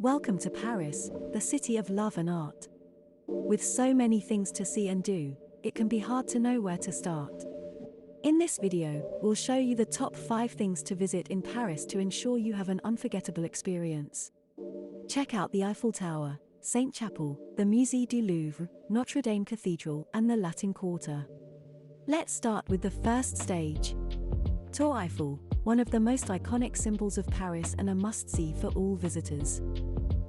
Welcome to Paris, the city of love and art. With so many things to see and do, it can be hard to know where to start. In this video, we'll show you the top 5 things to visit in Paris to ensure you have an unforgettable experience. Check out the Eiffel Tower, Saint Chapel, the Musée du Louvre, Notre Dame Cathedral, and the Latin Quarter. Let's start with the first stage. Tour Eiffel, one of the most iconic symbols of Paris and a must-see for all visitors.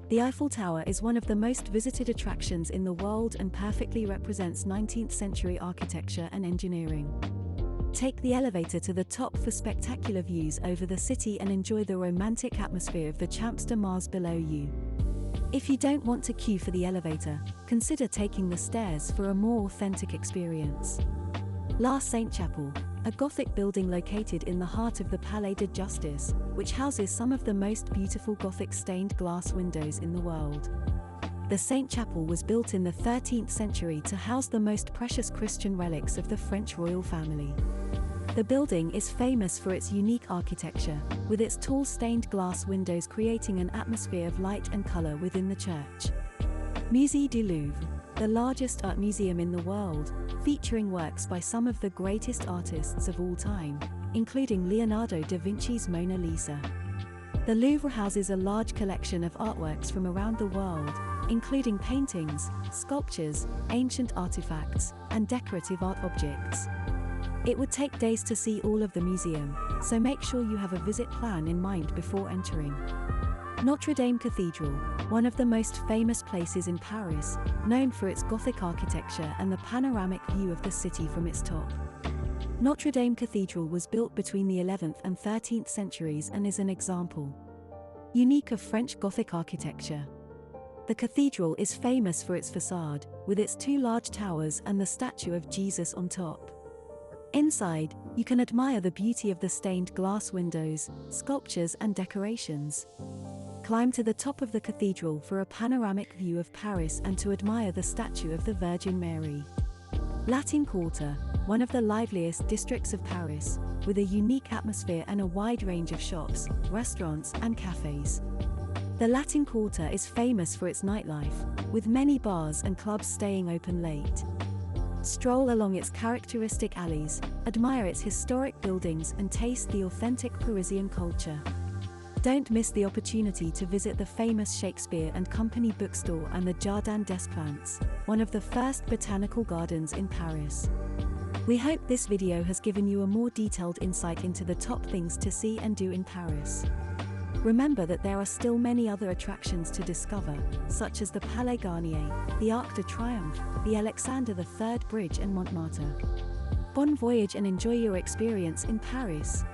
The Eiffel Tower is one of the most visited attractions in the world and perfectly represents 19th century architecture and engineering. Take the elevator to the top for spectacular views over the city and enjoy the romantic atmosphere of the Champs de Mars below you. If you don't want to queue for the elevator, consider taking the stairs for a more authentic experience. La Saint Chapel, a Gothic building located in the heart of the Palais de Justice, which houses some of the most beautiful Gothic stained glass windows in the world. The Saint Chapel was built in the 13th century to house the most precious Christian relics of the French royal family. The building is famous for its unique architecture, with its tall stained glass windows creating an atmosphere of light and color within the church. Musée du Louvre, the largest art museum in the world, featuring works by some of the greatest artists of all time, including Leonardo da Vinci's Mona Lisa. The Louvre houses a large collection of artworks from around the world, including paintings, sculptures, ancient artifacts, and decorative art objects. It would take days to see all of the museum, so make sure you have a visit plan in mind before entering. Notre Dame Cathedral, one of the most famous places in Paris, known for its Gothic architecture and the panoramic view of the city from its top. Notre Dame Cathedral was built between the 11th and 13th centuries and is an example unique of French Gothic architecture. The cathedral is famous for its facade, with its 2 large towers and the statue of Jesus on top. Inside, you can admire the beauty of the stained glass windows, sculptures, and decorations. Climb to the top of the cathedral for a panoramic view of Paris and to admire the statue of the Virgin Mary. Latin Quarter, one of the liveliest districts of Paris, with a unique atmosphere and a wide range of shops, restaurants, and cafes. The Latin Quarter is famous for its nightlife, with many bars and clubs staying open late. Stroll along its characteristic alleys, admire its historic buildings, and taste the authentic Parisian culture. Don't miss the opportunity to visit the famous Shakespeare and Company bookstore and the Jardin des Plantes, one of the first botanical gardens in Paris. We hope this video has given you a more detailed insight into the top things to see and do in Paris. Remember that there are still many other attractions to discover, such as the Palais Garnier, the Arc de Triomphe, the Alexander III Bridge and Montmartre. Bon voyage and enjoy your experience in Paris.